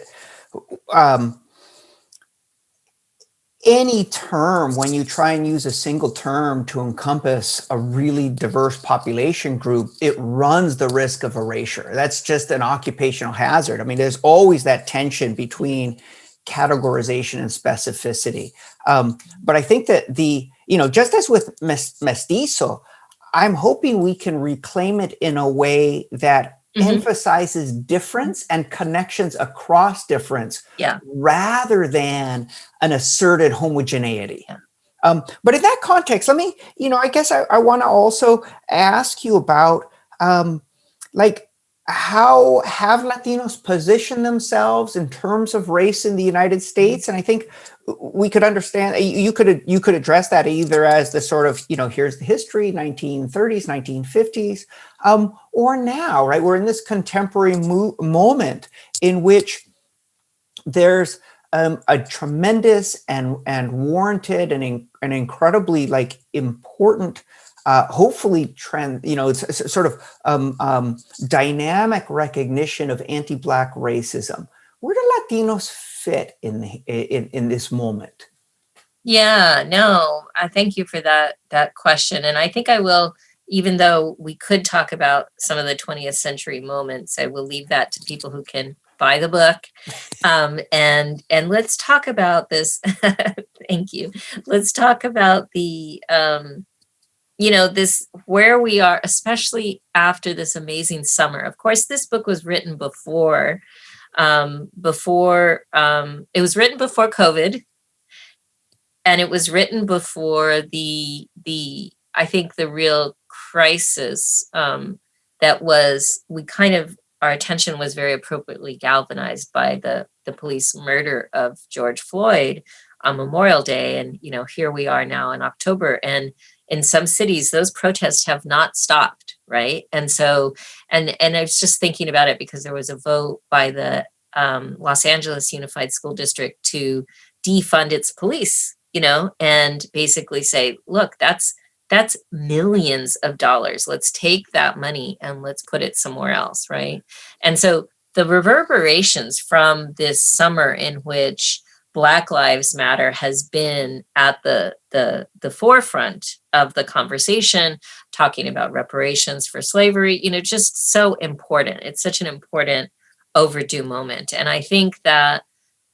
any term, when you try and use a single term to encompass a really diverse population group, it runs the risk of erasure. That's just an occupational hazard. I mean, there's always that tension between categorization and specificity. But I think that just as with mestizo, I'm hoping we can reclaim it in a way that emphasizes difference and connections across difference, rather than an asserted homogeneity. Yeah. But in that context, let me, I guess I want to also ask you about, how have Latinos positioned themselves in terms of race in the United States? And I think we could understand, you could address that either as the sort of, here's the history, 1930s, 1950s, or now, right? We're in this contemporary moment in which there's a tremendous and warranted and incredibly important, hopefully trend, it's sort of dynamic recognition of anti-Black racism. Where do Latinos fit in this moment? Yeah, no, I thank you for that question. And I think I will, even though we could talk about some of the 20th century moments, I will leave that to people who can buy the book. And let's talk about this. Thank you. Let's talk about the, this, where we are, especially after this amazing summer. Of course, this book was written before it was written before COVID, and it was written before the I think the real crisis that was, our attention was very appropriately galvanized by the police murder of George Floyd on Memorial Day. And, here we are now in October, and in some cities, those protests have not stopped, right? And so, and I was just thinking about it because there was a vote by the Los Angeles Unified School District to defund its police, and basically say, look, that's that's millions of dollars. Let's take that money and let's put it somewhere else, right? And so the reverberations from this summer in which Black Lives Matter has been at the forefront of the conversation, talking about reparations for slavery, just so important. It's such an important overdue moment. And I think that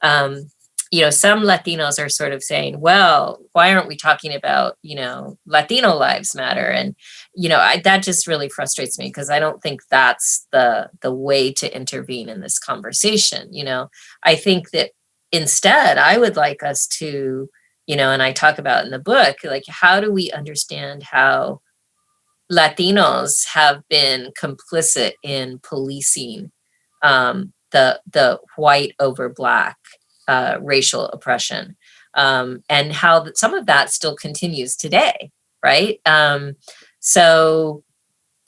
some Latinos are sort of saying, well, why aren't we talking about, Latino lives matter? And, that just really frustrates me because I don't think that's the way to intervene in this conversation. I think that instead, I would like us to, and I talk about in the book, like, how do we understand how Latinos have been complicit in policing the white over Black racial oppression, and how some of that still continues today, right? So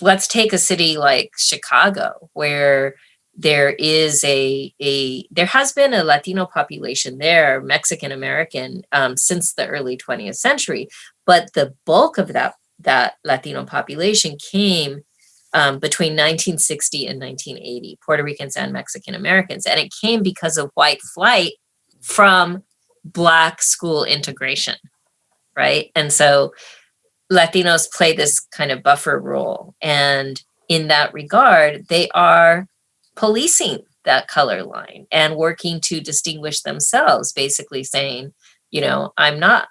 let's take a city like Chicago, where there has been a Latino population there, Mexican American, since the early 20th century, but the bulk of that Latino population came between 1960 and 1980, Puerto Ricans and Mexican Americans, and it came because of white flight from Black school integration, right? And so Latinos play this kind of buffer role. And in that regard, they are policing that color line and working to distinguish themselves, basically saying, I'm not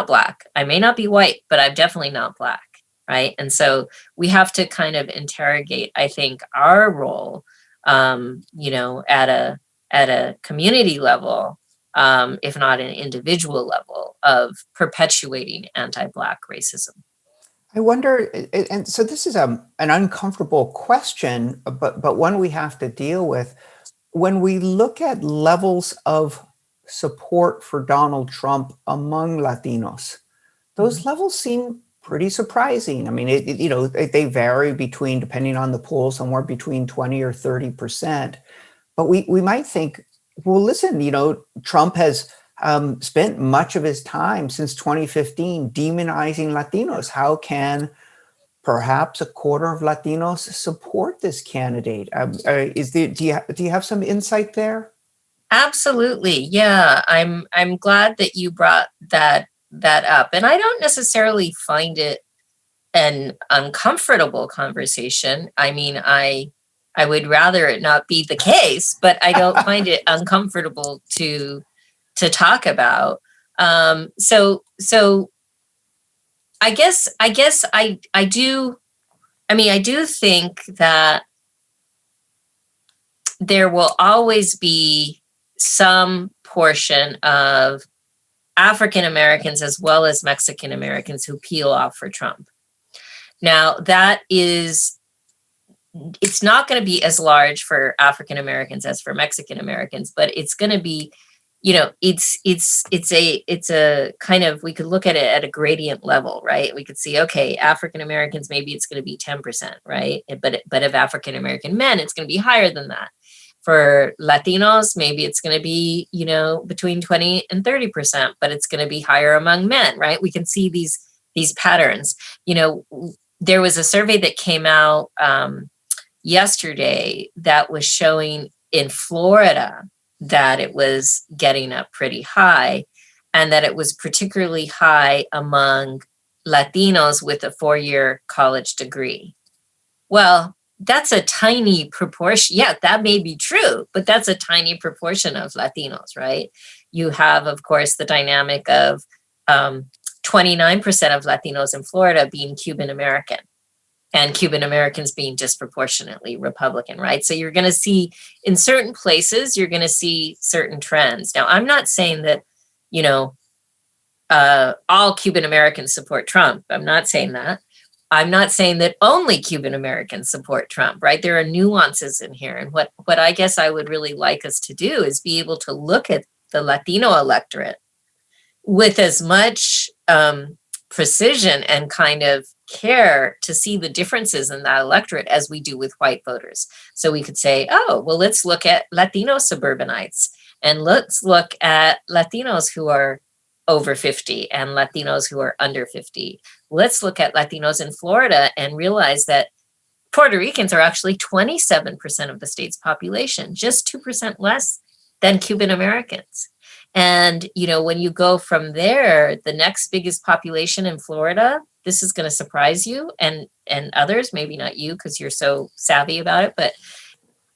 Black. I may not be white, but I'm definitely not Black, right? And so we have to kind of interrogate, I think, our role, at a community level, if not an individual level, of perpetuating anti-Black racism. I wonder, and so this is an uncomfortable question, but one we have to deal with. When we look at levels of support for Donald Trump among Latinos, those levels seem pretty surprising. I mean, they vary depending on the poll, somewhere between 20 or 30%. But we might think, well, listen, Trump has spent much of his time since 2015 demonizing Latinos. How can perhaps a quarter of Latinos support this candidate? Do you have some insight there? Absolutely, yeah. I'm glad that you brought that up, and I don't necessarily find it an uncomfortable conversation. I mean, I would rather it not be the case, but I don't find it uncomfortable to talk about. So I guess I do. I mean, I do think that there will always be some portion of African Americans as well as Mexican Americans who peel off for Trump. Now, it's not going to be as large for African Americans as for Mexican Americans, but it's going to be, it's a kind of, we could look at it at a gradient level, right? We could see, okay, African Americans, maybe it's going to be 10%, right? But of African American men, it's going to be higher than that. For Latinos, maybe it's going to be, between 20 and 30%, but it's going to be higher among men, right? We can see these patterns. There was a survey that came out yesterday that was showing in Florida that it was getting up pretty high, and that it was particularly high among Latinos with a 4-year college degree. Well, that's a tiny proportion. Yeah, that may be true, but that's a tiny proportion of Latinos, right? You have, of course, the dynamic of 29% of Latinos in Florida being Cuban American, and Cuban Americans being disproportionately Republican, right? So you're going to see, in certain places, you're going to see certain trends. Now, I'm not saying that, all Cuban Americans support Trump. I'm not saying that. I'm not saying that only Cuban Americans support Trump, right? There are nuances in here. And what I guess I would really like us to do is be able to look at the Latino electorate with as much precision and kind of care to see the differences in that electorate as we do with white voters. So we could say, oh, well, let's look at Latino suburbanites, and let's look at Latinos who are over 50 and Latinos who are under 50. let's look at Latinos in Florida and realize that Puerto Ricans are actually 27% of the state's population, just 2% less than Cuban Americans. And, when you go from there, the next biggest population in Florida, this is going to surprise you and others, maybe not you because you're so savvy about it, but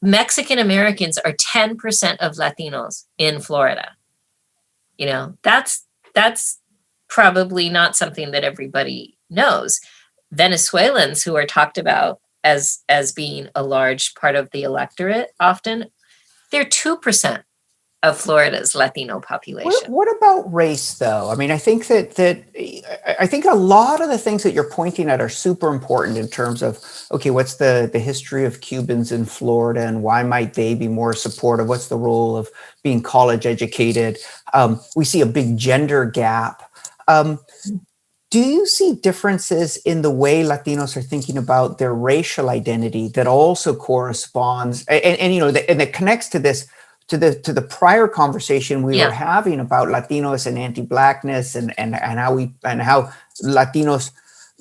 Mexican Americans are 10% of Latinos in Florida. That's probably not something that everybody knows. Venezuelans, who are talked about as being a large part of the electorate, often they're 2% of Florida's Latino population. What about race, though? I mean, I think I think a lot of the things that you're pointing at are super important in terms of, okay, what's the history of Cubans in Florida and why might they be more supportive? What's the role of being college educated? We see a big gender gap. Do you see differences in the way Latinos are thinking about their racial identity that also corresponds and that connects to this? To the prior conversation we were having about Latinos and anti-Blackness and how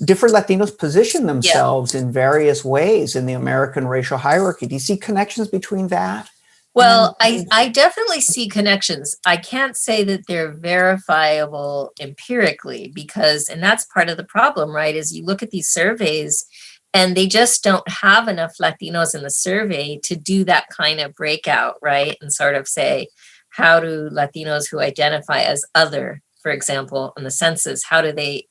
different Latinos position themselves in various ways in the American racial hierarchy. Do you see connections between that? Well, I definitely see connections. I can't say that they're verifiable empirically and that's part of the problem, right? Is you look at these surveys and they just don't have enough Latinos in the survey to do that kind of breakout, right? And sort of say, how do Latinos who identify as other, for example, in the census, how are they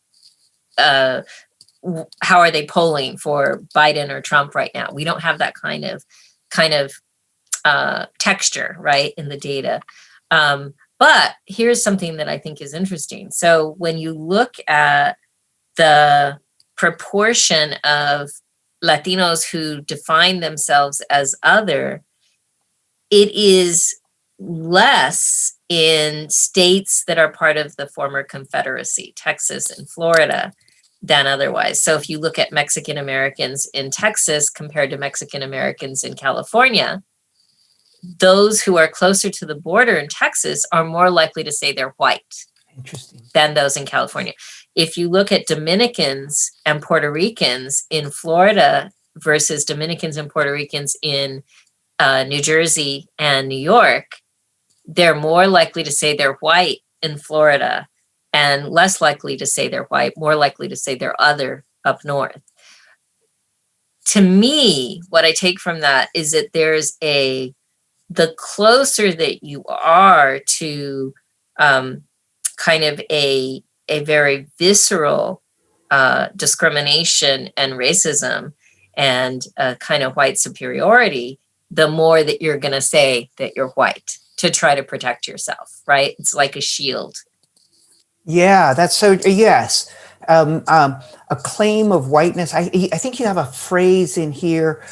polling for Biden or Trump right now? We don't have that kind of texture, right, in the data. But here's something that I think is interesting. So when you look at the proportion of Latinos who define themselves as other, it is less in states that are part of the former Confederacy, Texas and Florida, than otherwise. So if you look at Mexican Americans in Texas compared to Mexican Americans in California, those who are closer to the border in Texas are more likely to say they're white than those in California. If you look at Dominicans and Puerto Ricans in Florida versus Dominicans and Puerto Ricans in New Jersey and New York, they're more likely to say they're white in Florida and less likely to say they're white, more likely to say they're other up north. To me, what I take from that is that the closer that you are to kind of a very visceral discrimination and racism and a kind of white superiority, the more that you're going to say that you're white to try to protect yourself, right? It's like a shield. Yeah, that's so, yes. A claim of whiteness. I think you have a phrase in here,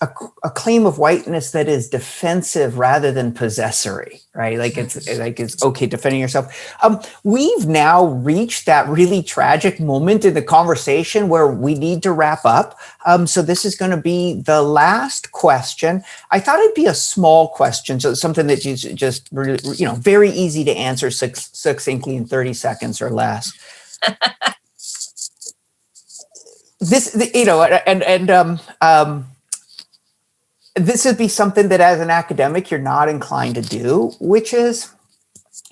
a claim of whiteness that is defensive rather than possessory, right? Like it's okay defending yourself. We've now reached that really tragic moment in the conversation where we need to wrap up. So this is going to be the last question. I thought it'd be a small question, so something that you just very easy to answer succinctly in 30 seconds or less. This would be something that as an academic, you're not inclined to do, which is,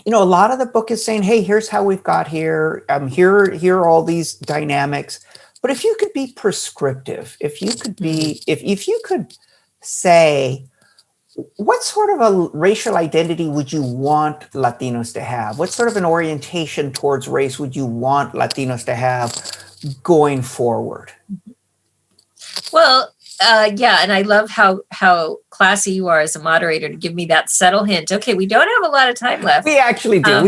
a lot of the book is saying, hey, here's how we've got here. Here are all these dynamics. But if you could be prescriptive, if you could say, what sort of a racial identity would you want Latinos to have? What sort of an orientation towards race would you want Latinos to have going forward? Well, and I love how classy you are as a moderator to give me that subtle hint. Okay, we don't have a lot of time left. We actually do.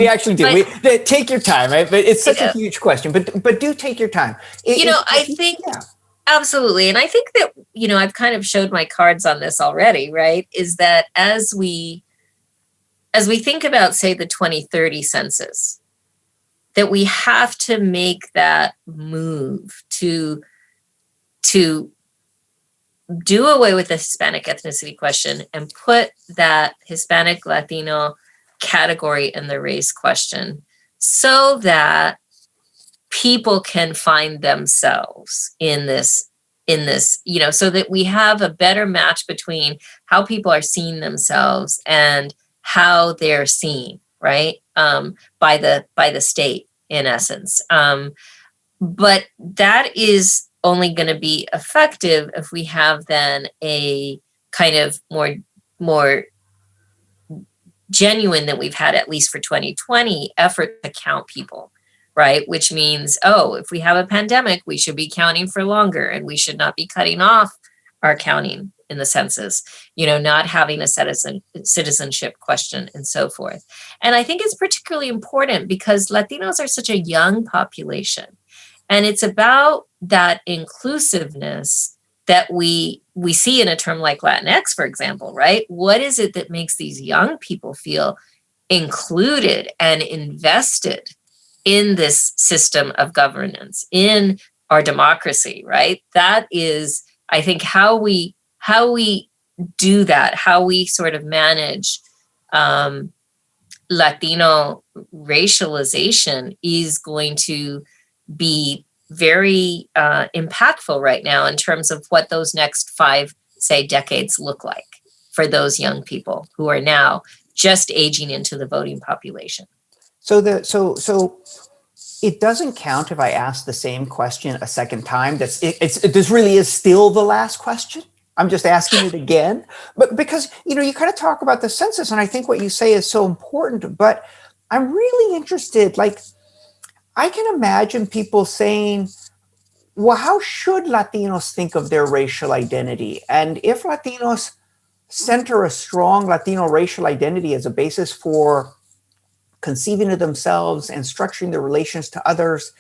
Take your time. Right? But it's such a huge question. But do take your time. I think absolutely, and I think that I've kind of showed my cards on this already. Right? Is that as we think about, say, the 2030 census, that we have to make that move to do away with the Hispanic ethnicity question and put that Hispanic Latino category in the race question so that people can find themselves in this, so that we have a better match between how people are seeing themselves and how they're seen, right? By the state, in essence. But that is only going to be effective if we have then a kind of more genuine than we've had, at least for 2020, effort to count people, right? Which means, if we have a pandemic, we should be counting for longer, and we should not be cutting off our counting in the census, not having a citizenship question and so forth. And I think it's particularly important because Latinos are such a young population. And it's about that inclusiveness that we see in a term like Latinx, for example, right? What is it that makes these young people feel included and invested in this system of governance, in our democracy, right? That is, I think, how we do that, how we sort of manage Latino racialization is going to be very impactful right now in terms of what those next 5, say, decades look like for those young people who are now just aging into the voting population. So it doesn't count if I ask the same question a second time. This really is still the last question. I'm just asking it again, but because you kind of talk about the census, and I think what you say is so important. But I'm really interested. Like, I can imagine people saying, "Well, how should Latinos think of their racial identity?" And if Latinos center a strong Latino racial identity as a basis for conceiving of themselves and structuring their relations to others,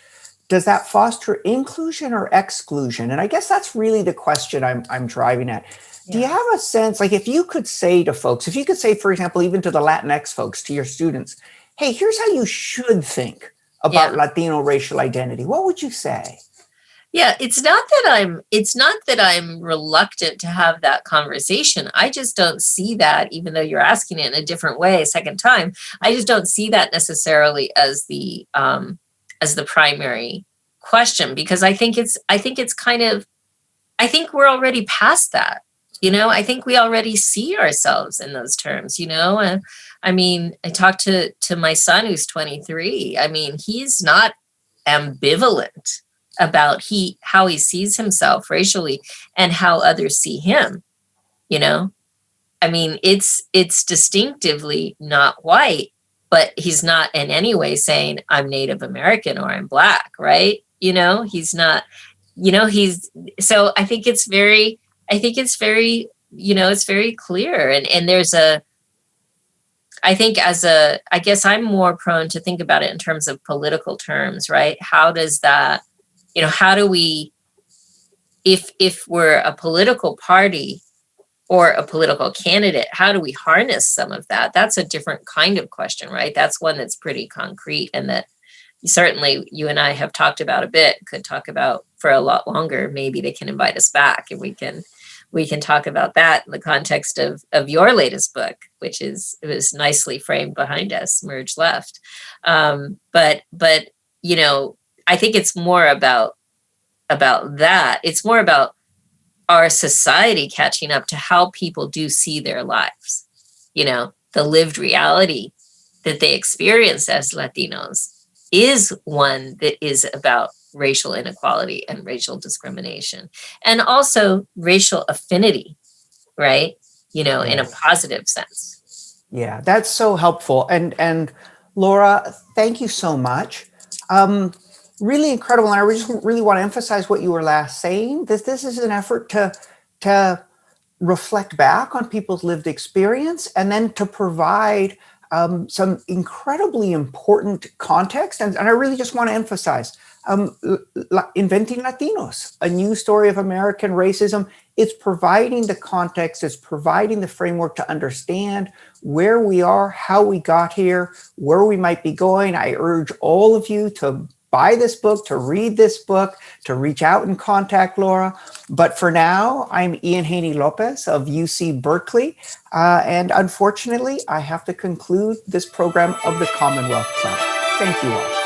does that foster inclusion or exclusion? And I guess that's really the question I'm driving at. Yeah. Do you have a sense, like, if you could say to folks, for example, even to the Latinx folks, to your students, hey, here's how you should think about Latino racial identity, what would you say? Yeah, it's not that I'm reluctant to have that conversation. I just don't see that, even though you're asking it in a different way a second time. I just don't see that necessarily as the primary question, because I think we're already past that. I think we already see ourselves in those terms. I mean, I talked to my son who's 23. I mean, he's not ambivalent about how he sees himself racially and how others see him. I mean, it's distinctively not white, but he's not in any way saying I'm Native American or I'm Black, right? He's not, so I think it's very, it's very clear. And there's I guess I'm more prone to think about it in terms of political terms, right? How does that, how do we, if we're a political party or a political candidate, how do we harness some of that? That's a different kind of question, right? That's one that's pretty concrete, and that certainly you and I have talked about a bit, could talk about for a lot longer. Maybe they can invite us back and we can talk about that in the context of your latest book, which is, it was nicely framed behind us, Merge Left. But I think it's more about that. It's more about our society catching up to how people do see their lives, the lived reality that they experience as Latinos is one that is about racial inequality and racial discrimination, and also racial affinity, right? In a positive sense. Yeah, that's so helpful. And Laura, thank you so much. Really incredible. And I just really want to emphasize what you were last saying. This is an effort to reflect back on people's lived experience, and then to provide some incredibly important context. And I really just want to emphasize Inventing Latinos, a new story of American racism. It's providing the context, it's providing the framework to understand where we are, how we got here, where we might be going. I urge all of you to buy this book, to read this book, to reach out and contact Laura. But for now, I'm Ian Haney Lopez of UC Berkeley. And unfortunately, I have to conclude this program of the Commonwealth Club. Thank you all.